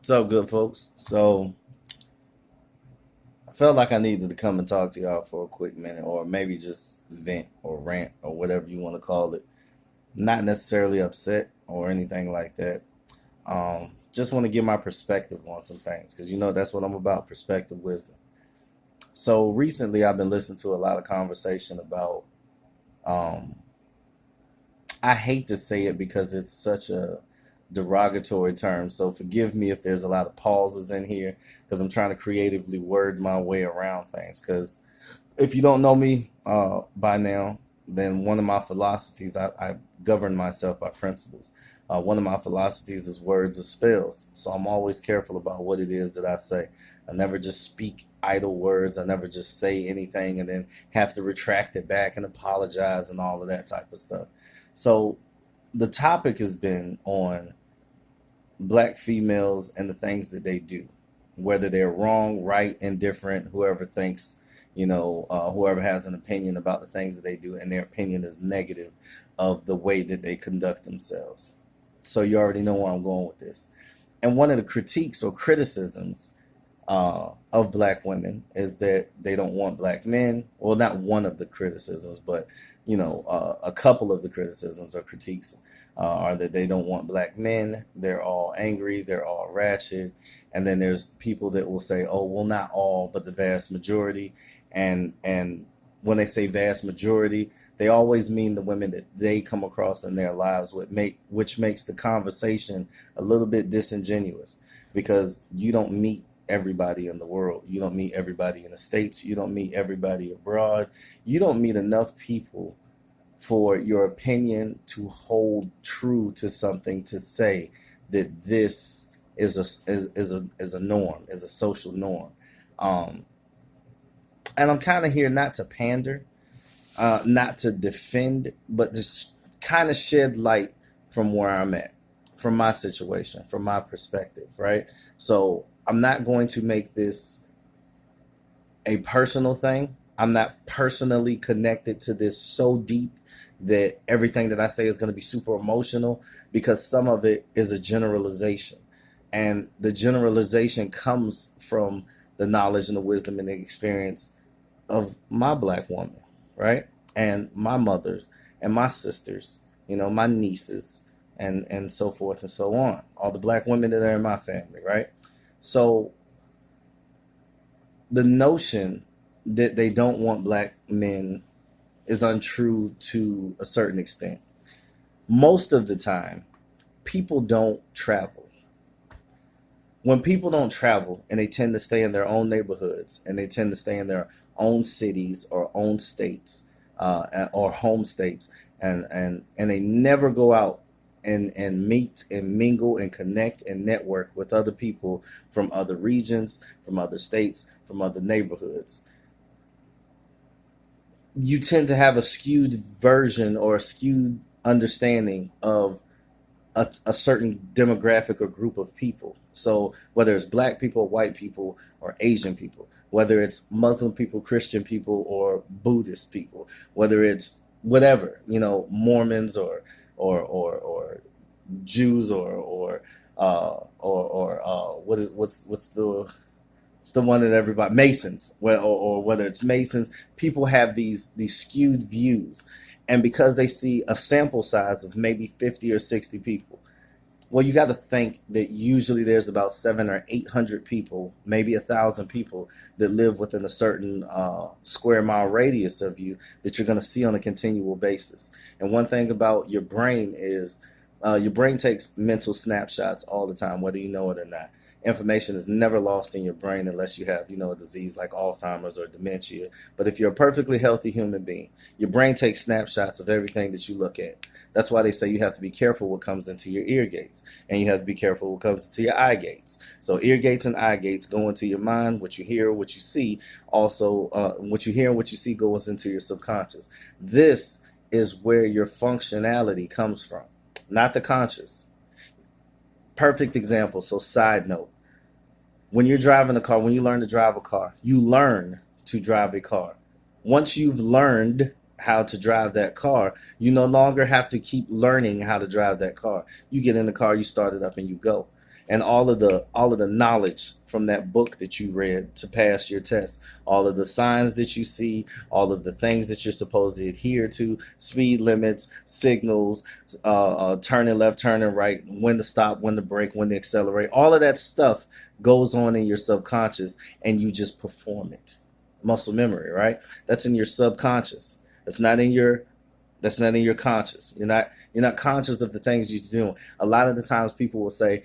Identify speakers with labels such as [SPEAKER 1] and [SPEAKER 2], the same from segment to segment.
[SPEAKER 1] What's up, good folks? So, I felt like I needed to come and talk to y'all for a quick minute, or maybe just vent or rant or whatever you want to call it. Not necessarily upset or anything like that. Just want to give my perspective on some things because that's what I'm about, perspective, wisdom. So, recently I've been listening to a lot of conversation about, um, I hate to say it because it's such a derogatory term. So forgive me if there's a lot of pauses in here because I'm trying to creatively word my way around things. Because if you don't know me by now, then one of my philosophies, I govern myself by principles. One of my philosophies is words are spells. So I'm always careful about what it is that I say. I never just speak idle words. I never just say anything and then have to retract it back and apologize and all of that type of stuff. So the topic has been on black females and the things that they do, whether they're wrong, right, indifferent, whoever thinks, whoever has an opinion about the things that they do, and their opinion is negative of the way that they conduct themselves. So you already know where I'm going with this. And one of the critiques or criticisms of black women is that they don't want black men. Well, not one of the criticisms, but a couple of the criticisms or critiques are that they don't want black men. They're all angry. They're all ratchet. And then there's people that will say, "Oh, well, not all, but the vast majority." And when they say vast majority, they always mean the women that they come across in their lives, which makes the conversation a little bit disingenuous because you don't meet everybody in the world. You don't meet everybody in the States. You don't meet everybody abroad. You don't meet enough people for your opinion to hold true to something to say that this is a norm, is a social norm. Um, and I'm kind of here not to pander, not to defend, but just kind of shed light from where I'm at, from my situation, from my perspective, right? So I'm not going to make this a personal thing. I'm not personally connected to this so deep that everything that I say is going to be super emotional because some of it is a generalization. And the generalization comes from the knowledge and the wisdom and the experience of my black woman, right? And my mother and my sisters, my nieces and so forth and so on. All the black women that are in my family, right? So the notion that they don't want black men is untrue to a certain extent. Most of the time, people don't travel. When people don't travel and they tend to stay in their own neighborhoods and they tend to stay in their own cities or own states or home states and they never go out and meet and mingle and connect and network with other people from other regions, from other states, from other neighborhoods, you tend to have a skewed version or a skewed understanding of a certain demographic or group of people. So whether it's black people, white people, or Asian people, whether it's Muslim people, Christian people, or Buddhist people, whether it's whatever, Mormons or Jews or what's the one that everybody Masons, well, or whether it's Masons, people have these skewed views, and because they see a sample size of maybe 50 or 60 people, well, you got to think that usually there's about 700 or 800 people, maybe 1,000 people that live within a certain square mile radius of you that you're going to see on a continual basis. And one thing about your brain is your brain takes mental snapshots all the time, whether you know it or not. Information is never lost in your brain unless you have, a disease like Alzheimer's or dementia. But if you're a perfectly healthy human being, your brain takes snapshots of everything that you look at. That's why they say you have to be careful what comes into your ear gates, and you have to be careful what comes into your eye gates. So ear gates and eye gates go into your mind. What you hear, what you see, also what you hear and what you see goes into your subconscious. This is where your functionality comes from, not the conscious. Perfect example. So side note, when you're driving a car, when you learn to drive a car, you learn to drive a car. Once you've learned how to drive that car, you no longer have to keep learning how to drive that car. You get in the car, you start it up, and you go. and all of the knowledge from that book that you read to pass your test, all of the signs that you see, all of the things that you're supposed to adhere to, speed limits, signals, turning left, turning right, when to stop, when to brake, when to accelerate, all of that stuff goes on in your subconscious, and you just perform it. Muscle memory, right? That's in your subconscious. That's not in your conscious. You're not conscious of the things you're doing. A lot of the times people will say,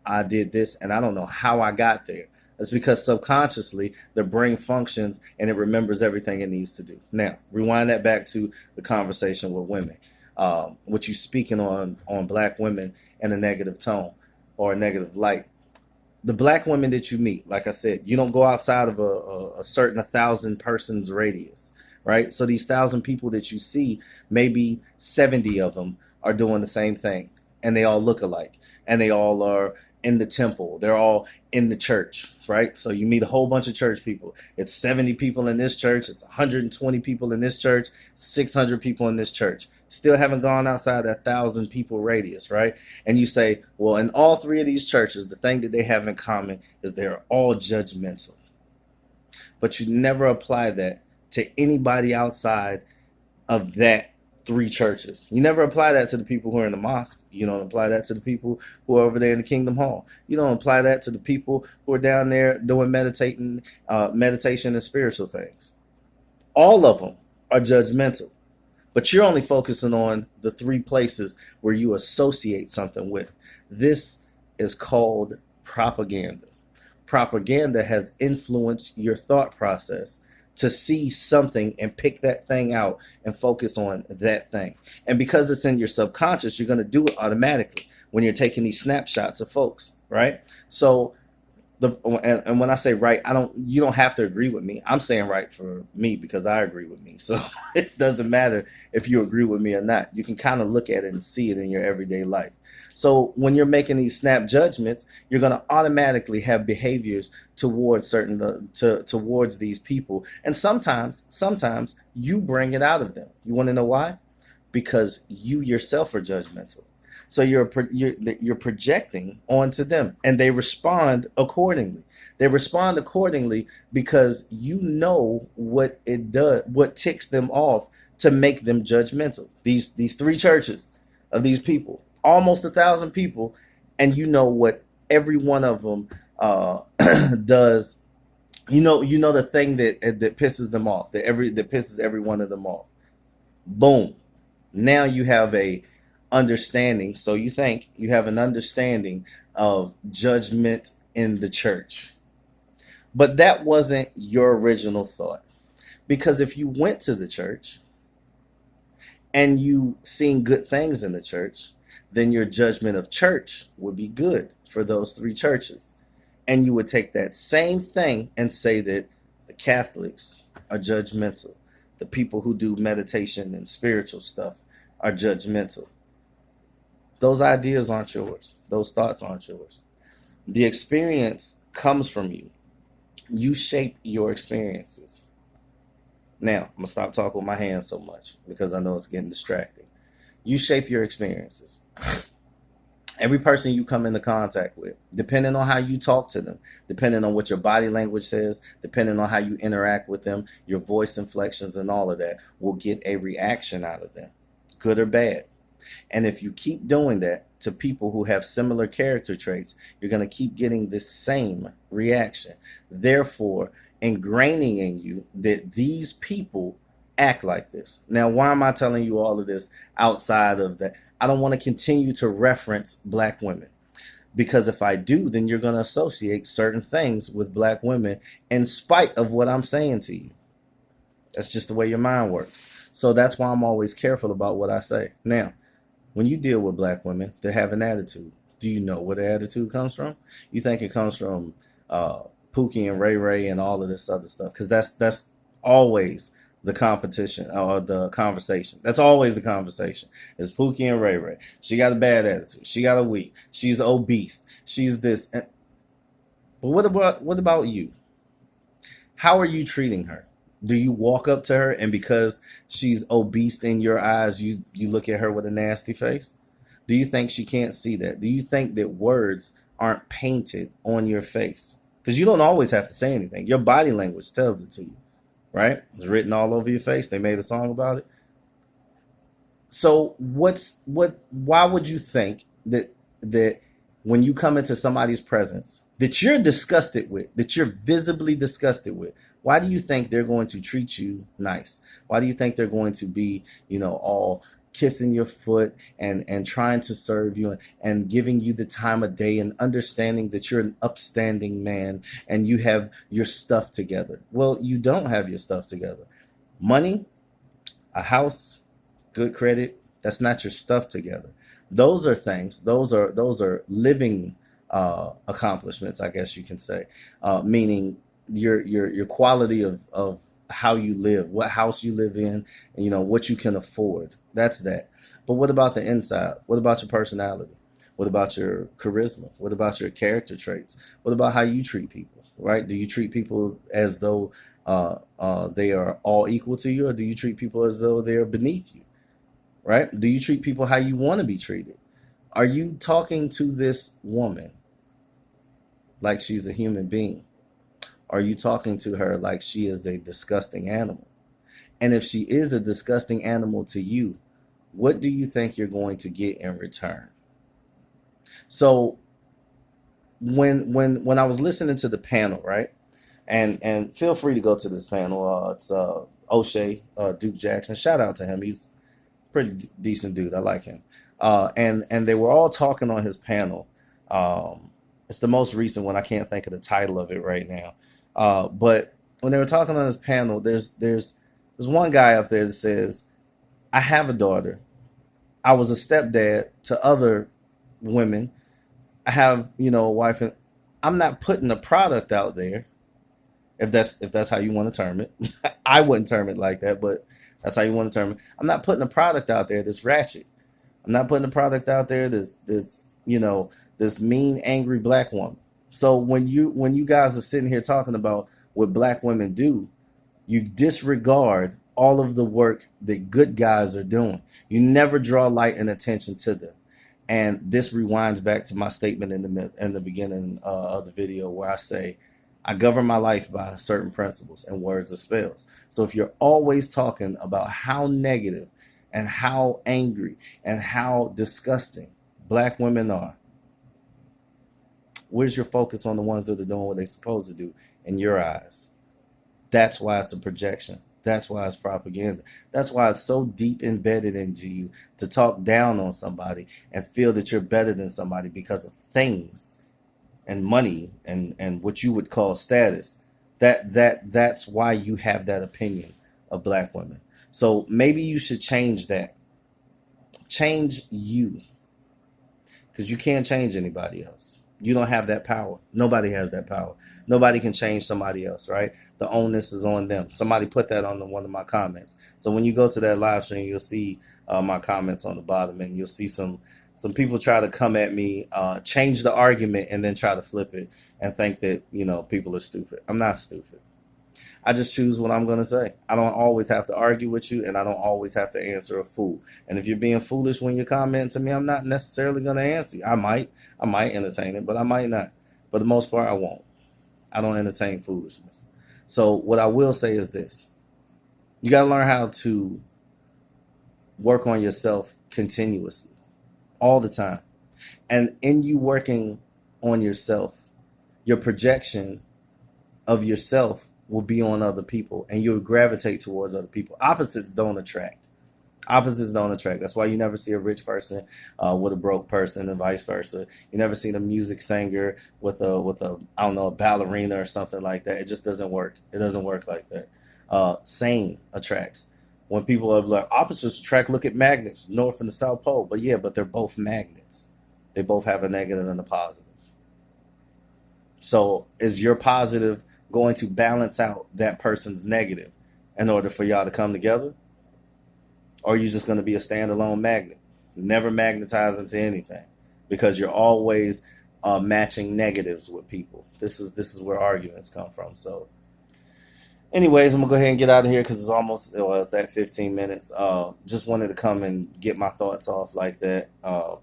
[SPEAKER 1] I did this and I don't know how I got there. That's because subconsciously the brain functions and it remembers everything it needs to do. Now, rewind that back to the conversation with women. What you speaking on black women in a negative tone or a negative light. The black women that you meet, like I said, you don't go outside of a certain 1,000 persons radius, right? So these 1,000 people that you see, maybe 70 of them are doing the same thing, and they all look alike, and they all are in the temple. They're all in the church, right? So you meet a whole bunch of church people. It's 70 people in this church. It's 120 people in this church, 600 people in this church. Still haven't gone outside that 1,000 people radius, right? And you say, well, in all three of these churches, the thing that they have in common is they're all judgmental. But you never apply that to anybody outside of that three churches. You never apply that to the people who are in the mosque. You don't apply that to the people who are over there in the Kingdom Hall. You don't apply that to the people who are down there doing meditation and spiritual things. All of them are judgmental. But you're only focusing on the three places where you associate something with. This is called propaganda. Propaganda has influenced your thought process to see something and pick that thing out and focus on that thing. And because it's in your subconscious, you're going to do it automatically when you're taking these snapshots of folks, right? So and when I say right, you don't have to agree with me. I'm saying right for me because I agree with me. So it doesn't matter if you agree with me or not. You can kind of look at it and see it in your everyday life. So when you're making these snap judgments, you're going to automatically have behaviors towards towards these people. And sometimes you bring it out of them. You want to know why? Because you yourself are judgmental. So you're projecting onto them, and they respond accordingly. They respond accordingly because you know what it does, what ticks them off to make them judgmental. These three churches of these people, almost 1,000 people, and you know what every one of them does. You know the thing that pisses them off, that pisses every one of them off. Boom. Now you have a understanding. So you think you have an understanding of judgment in the church. But that wasn't your original thought. Because if you went to the church and you seen good things in the church, then your judgment of church would be good for those three churches. And you would take that same thing and say that the Catholics are judgmental. The people who do meditation and spiritual stuff are judgmental. Those ideas aren't yours. Those thoughts aren't yours. The experience comes from you. You shape your experiences. Now, I'm going to stop talking with my hands so much because I know it's getting distracting. You shape your experiences. Every person you come into contact with, depending on how you talk to them, depending on what your body language says, depending on how you interact with them, your voice inflections and all of that, will get a reaction out of them, good or bad. And if you keep doing that to people who have similar character traits, you're going to keep getting this same reaction. Therefore, ingraining in you that these people act like this. Now, why am I telling you all of this outside of that? I don't want to continue to reference black women. Because if I do, then you're going to associate certain things with black women in spite of what I'm saying to you. That's just the way your mind works. So that's why I'm always careful about what I say. Now, when you deal with black women that have an attitude, do you know where the attitude comes from? You think it comes from Pookie and Ray Ray and all of this other stuff? Because that's always the competition or the conversation. That's always the conversation. It's Pookie and Ray Ray. She got a bad attitude. She got a weak. She's obese. She's this. But what about you? How are you treating her? Do you walk up to her and because she's obese in your eyes, you look at her with a nasty face? Do you think she can't see that? Do you think that words aren't painted on your face. Because you don't always have to say anything. Your body language tells it to you, right? It's written all over your face. They made a song about it. So why would you think that when you come into somebody's presence that you're disgusted with, that you're visibly disgusted with, why do you think they're going to treat you nice? Why do you think they're going to be, all kissing your foot and trying to serve you and giving you the time of day and understanding that you're an upstanding man and you have your stuff together? Well, you don't have your stuff together. Money, a house, good credit, that's not your stuff together. Those are things, those are living accomplishments, I guess you can say, meaning your quality of how you live, what house you live in, and what you can afford. That's that. But what about the inside? What about your personality? What about your charisma? What about your character traits? What about how you treat people, right? Do you treat people as though they are all equal to you, or do you treat people as though they are beneath you, right? Do you treat people how you want to be treated? Are you talking to this woman like she's a human being? Are you talking to her like she is a disgusting animal? And if she is a disgusting animal to you, what do you think you're going to get in return? So when I was listening to the panel, right? And feel free to go to this panel. It's Oshay Duke Jackson. Shout out to him. He's a pretty decent dude. I like him. And they were all talking on his panel. It's the most recent one. I can't think of the title of it right now. But when they were talking on his panel, there's one guy up there that says, I have a daughter. I was a stepdad to other women. I have, a wife, and I'm not putting a product out there. If that's how you want to term it. I wouldn't term it like that, but that's how you want to term it. I'm not putting a product out there that's ratchet. I'm not putting a product out there that's this mean, angry black woman. So when you guys are sitting here talking about what black women do, you disregard all of the work that good guys are doing. You never draw light and attention to them. And this rewinds back to my statement in the beginning of the video, where I say, I govern my life by certain principles, and words are spells. So if you're always talking about how negative and how angry and how disgusting black women are, where's your focus on the ones that are doing what they're supposed to do in your eyes? That's why it's a projection. That's why it's propaganda. That's why it's so deep embedded into you to talk down on somebody and feel that you're better than somebody because of things and money and what you would call status. That's why you have that opinion of black women. So maybe you should change that. Change you. Because you can't change anybody else. You don't have that power. Nobody has that power. Nobody can change somebody else, right? The onus is on them. Somebody put that on one of my comments. So when you go to that live stream, you'll see my comments on the bottom, and you'll see some people try to come at me, change the argument, and then try to flip it and think that, people are stupid. I'm not stupid. I just choose what I'm going to say. I don't always have to argue with you, and I don't always have to answer a fool. And if you're being foolish when you're commenting to me, I'm not necessarily going to answer you. I might entertain it, but I might not. For the most part, I won't. I don't entertain foolishness. So what I will say is this. You got to learn how to work on yourself continuously, all the time. And in you working on yourself, your projection of yourself will be on other people, and you'll gravitate towards other people. Opposites don't attract. That's why you never see a rich person with a broke person, and vice versa. You never see a music singer with a I don't know, a ballerina or something like that. It just doesn't work. It doesn't work like that. Same attracts. When people are like, opposites attract, look at magnets, North and the South Pole. But they're both magnets. They both have a negative and a positive. So is your positive going to balance out that person's negative in order for y'all to come together? Or are you just going to be a standalone magnet, never magnetize into anything, because you're always matching negatives with people? This is where arguments come from. So Anyways, I'm gonna go ahead and get out of here because it's almost, well, it's at 15 minutes. Just wanted to come and get my thoughts off like that.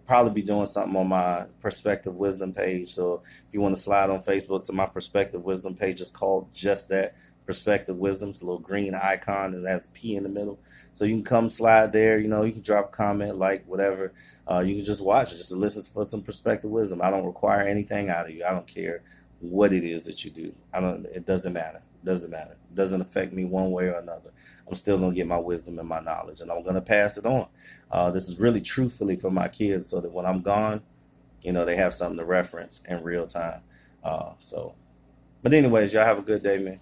[SPEAKER 1] Probably be doing something on my Perspective Wisdom page. So if you want to slide on Facebook to my Perspective Wisdom page, it's called just that, Perspective Wisdom. It's a little green icon that has a P in the middle. So you can come slide there. You know, you can drop a comment, like whatever. You can just watch it, just to listen for some Perspective Wisdom. I don't require anything out of you. I don't care what it is that you do. It doesn't matter. Doesn't matter. It doesn't affect me one way or another. I'm still gonna get my wisdom and my knowledge, and I'm gonna pass it on. This is really truthfully for my kids, so that when I'm gone, you know, they have something to reference in real time. But anyways, y'all have a good day, man.